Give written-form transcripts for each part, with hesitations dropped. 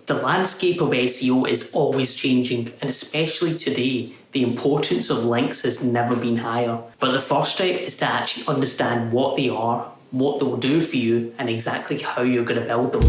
The landscape of SEO is always changing, and especially today, the importance of links has never been higher. But the first step is to actually understand what they are, what they'll do for you, and exactly how you're going to build them.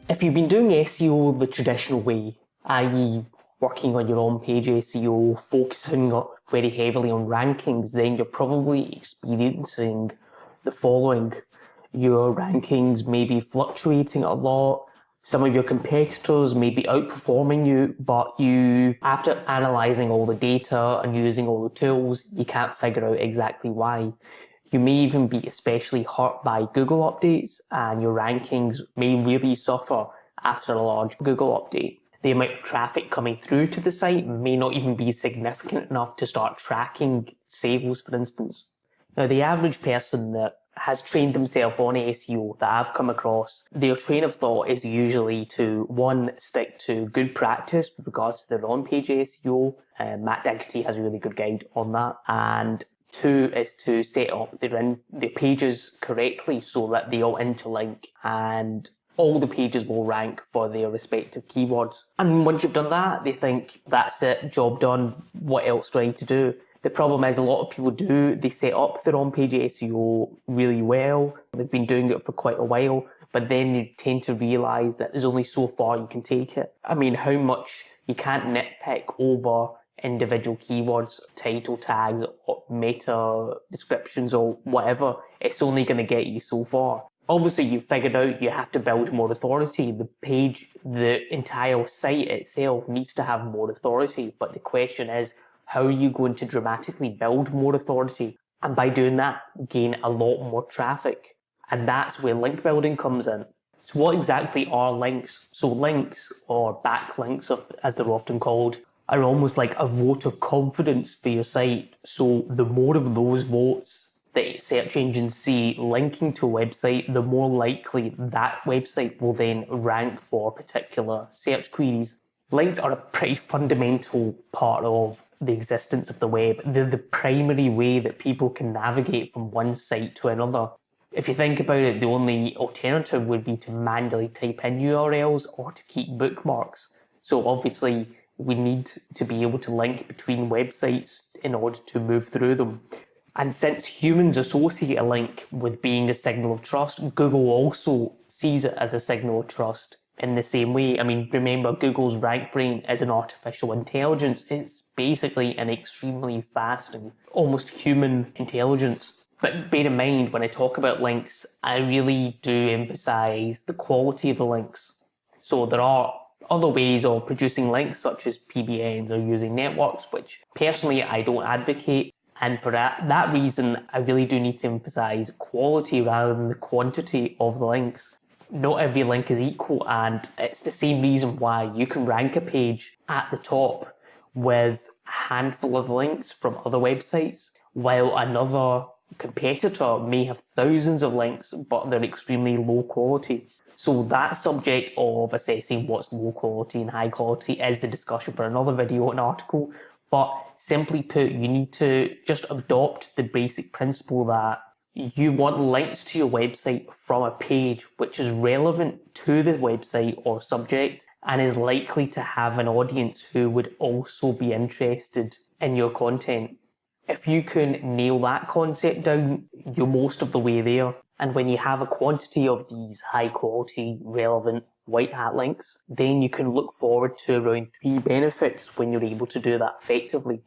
If you've been doing SEO the traditional way, i.e. working on your own page SEO, focusing very heavily on rankings, then you're probably experiencing the following. Your rankings may be fluctuating a lot. Some of your competitors may be outperforming you, but after analysing all the data and using all the tools, you can't figure out exactly why. You may even be especially hurt by Google updates, and your rankings may really suffer after a large Google update. The amount of traffic coming through to the site may not even be significant enough to start tracking sales, for instance. Now, the average person that has trained themselves on SEO that I've come across, their train of thought is usually to, one, stick to good practice with regards to their on-page SEO. Matt Diggity has a really good guide on that. And two is to set up their pages correctly so that they all interlink and all the pages will rank for their respective keywords. And once you've done that, they think, that's it, job done, what else do I need to do? The problem is a lot of people they set up their on-page SEO really well. They've been doing it for quite a while, but then you tend to realise that there's only so far you can take it. I mean, how much you can't nitpick over individual keywords, title tags, or meta descriptions, or whatever. It's only going to get you so far. Obviously, you've figured out you have to build more authority. The page, the entire site itself needs to have more authority. But the question is, how are you going to dramatically build more authority? And by doing that, gain a lot more traffic. And that's where link building comes in. So what exactly are links? So links, or backlinks as they're often called, are almost like a vote of confidence for your site. So the more of those votes that search engines see linking to a website, the more likely that website will then rank for particular search queries. Links are a pretty fundamental part of the existence of the web. They're the primary way that people can navigate from one site to another. If you think about it, the only alternative would be to manually type in URLs or to keep bookmarks. So obviously, we need to be able to link between websites in order to move through them. And since humans associate a link with being a signal of trust, Google also sees it as a signal of trust in the same way. I mean, remember, Google's rank brain is an artificial intelligence. It's basically an extremely fast and almost human intelligence. But bear in mind, when I talk about links, I really do emphasize the quality of the links. So there are other ways of producing links, such as PBNs or using networks, which personally I don't advocate. And for that reason, I really do need to emphasize quality rather than the quantity of the links. Not every link is equal, and it's the same reason why you can rank a page at the top with a handful of links from other websites, while another competitor may have thousands of links, but they're extremely low quality. So that subject of assessing what's low quality and high quality is the discussion for another video and article. But simply put, you need to just adopt the basic principle that you want links to your website from a page which is relevant to the website or subject and is likely to have an audience who would also be interested in your content. If you can nail that concept down, you're most of the way there. And when you have a quantity of these high quality, relevant white hat links, then you can look forward to around 3 benefits when you're able to do that effectively.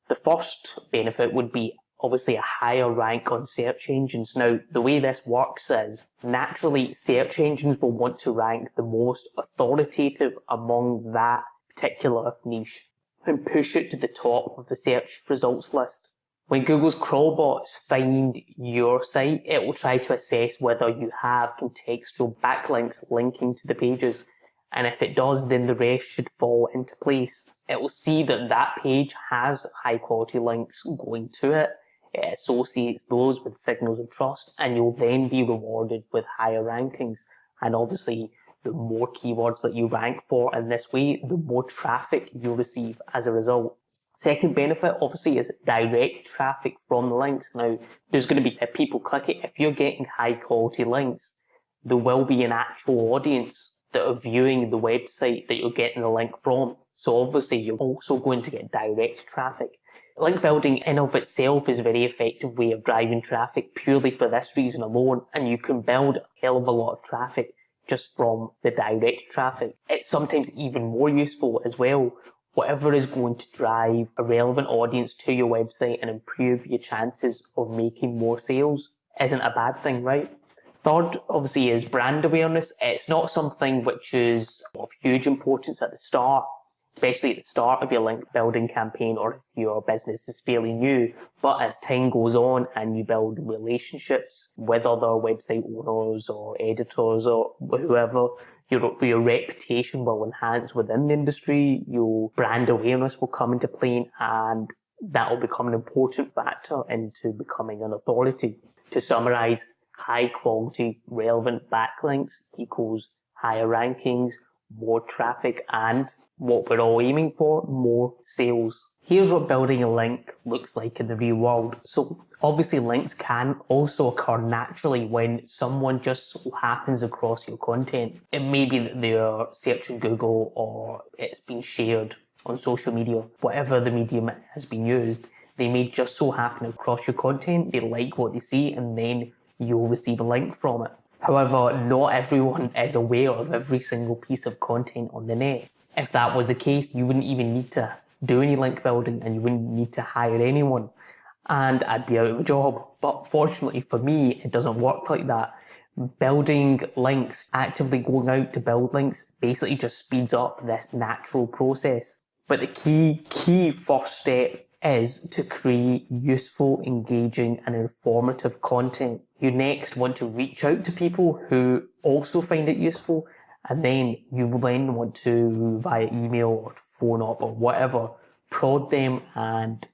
The first benefit would be obviously a higher rank on search engines. Now, the way this works is naturally search engines will want to rank the most authoritative among that particular niche and push it to the top of the search results list. When Google's crawlbots find your site, it will try to assess whether you have contextual backlinks linking to the pages. And if it does, then the rest should fall into place. It will see that that page has high quality links going to it. It associates those with signals of trust, and you'll then be rewarded with higher rankings. And obviously, the more keywords that you rank for in this way, the more traffic you'll receive as a result. Second benefit, obviously, is direct traffic from the links. Now, there's going to be people click it. If you're getting high quality links, there will be an actual audience that are viewing the website that you're getting the link from. So obviously, you're also going to get direct traffic. Link building in of itself is a very effective way of driving traffic purely for this reason alone, and you can build a hell of a lot of traffic just from the direct traffic. It's sometimes even more useful as well. Whatever is going to drive a relevant audience to your website and improve your chances of making more sales isn't a bad thing, right? Third, obviously, is brand awareness. It's not something which is of huge importance at the start, especially at the start of your link building campaign or if your business is fairly new. But as time goes on and you build relationships with other website owners or editors or whoever, your reputation will enhance within the industry, your brand awareness will come into play, and that will become an important factor into becoming an authority. To summarize, high quality, relevant backlinks equals higher rankings, more traffic, and what we're all aiming for, more sales. Here's what building a link looks like in the real world. So obviously links can also occur naturally when someone just so happens across your content. It may be that they're searching Google or it's been shared on social media, whatever the medium has been used. They may just so happen across your content, they like what they see, and then you'll receive a link from it. However, not everyone is aware of every single piece of content on the net. If that was the case, you wouldn't even need to do any link building and you wouldn't need to hire anyone, and I'd be out of a job. But fortunately for me, it doesn't work like that. Building links, actively going out to build links, basically just speeds up this natural process. But the key first step is to create useful, engaging and informative content. You next want to reach out to people who also find it useful, and then you will then want to, via email or phone up or whatever, prod them and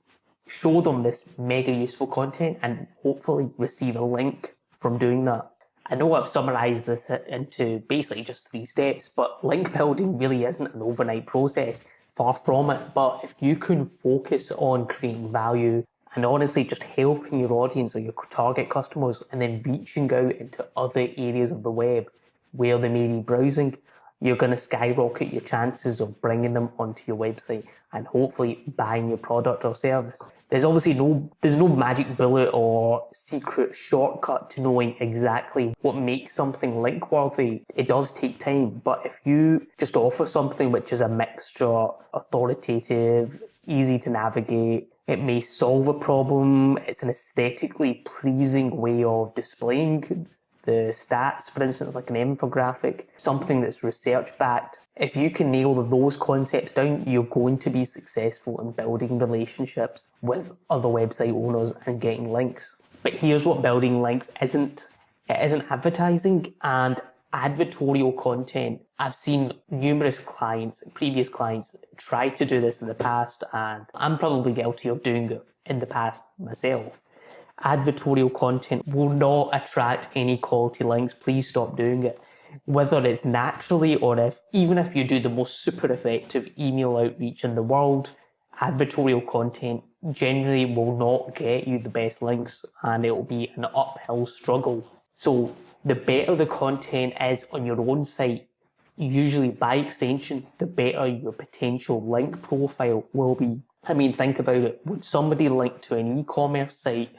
show them this mega useful content and hopefully receive a link from doing that. I know I've summarized this into basically just 3 steps, but link building really isn't an overnight process. Far from it. But if you can focus on creating value and honestly just helping your audience or your target customers and then reaching out into other areas of the web where they may be browsing, you're going to skyrocket your chances of bringing them onto your website and hopefully buying your product or service. There's obviously no magic bullet or secret shortcut to knowing exactly what makes something link-worthy. It does take time, but if you just offer something which is a mixture, authoritative, easy to navigate, it may solve a problem, it's an aesthetically pleasing way of displaying the stats, for instance, like an infographic, something that's research-backed. If you can nail those concepts down, you're going to be successful in building relationships with other website owners and getting links. But here's what building links isn't. It isn't advertising and advertorial content. I've seen numerous clients, previous clients, try to do this in the past, and I'm probably guilty of doing it in the past myself. Advertorial content will not attract any quality links. Please stop doing it. Whether it's naturally or even if you do the most super effective email outreach in the world, advertorial content generally will not get you the best links and it will be an uphill struggle. So the better the content is on your own site, usually by extension, the better your potential link profile will be. I mean, think about it. Would somebody link to an e-commerce site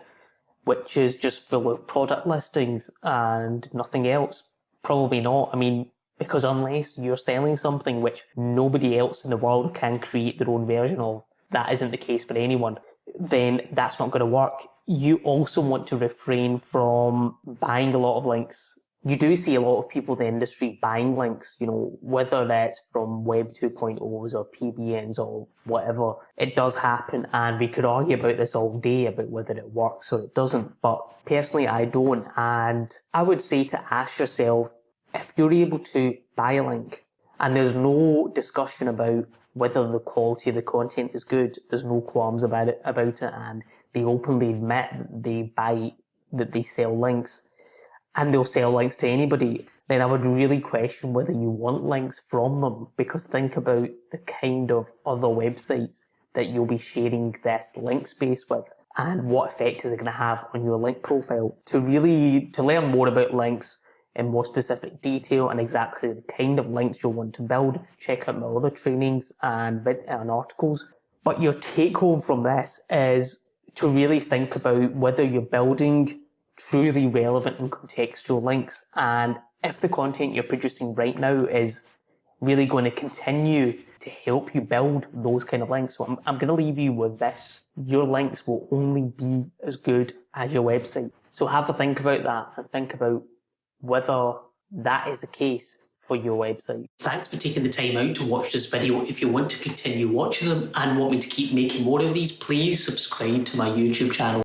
which is just full of product listings and nothing else? Probably not. I mean, because unless you're selling something which nobody else in the world can create their own version of, that isn't the case for anyone, then that's not going to work. You also want to refrain from buying a lot of links. You do see a lot of people in the industry buying links, whether that's from Web 2.0s or PBNs or whatever. It does happen, and we could argue about this all day about whether it works or it doesn't. But personally, I don't. And I would say to ask yourself, if you're able to buy a link, and there's no discussion about whether the quality of the content is good, there's no qualms about it, and they openly admit that they sell links, and they'll sell links to anybody, then I would really question whether you want links from them, because think about the kind of other websites that you'll be sharing this link space with, and what effect is it going to have on your link profile. To learn more about links in more specific detail and exactly the kind of links you'll want to build, check out my other trainings and articles. But your take home from this is to really think about whether you're building truly relevant and contextual links, and if the content you're producing right now is really going to continue to help you build those kind of links. So I'm going to leave you with this. Your links will only be as good as your website. So have a think about that and think about whether that is the case for your website. Thanks for taking the time out to watch this video. If you want to continue watching them and want me to keep making more of these, please subscribe to my YouTube channel.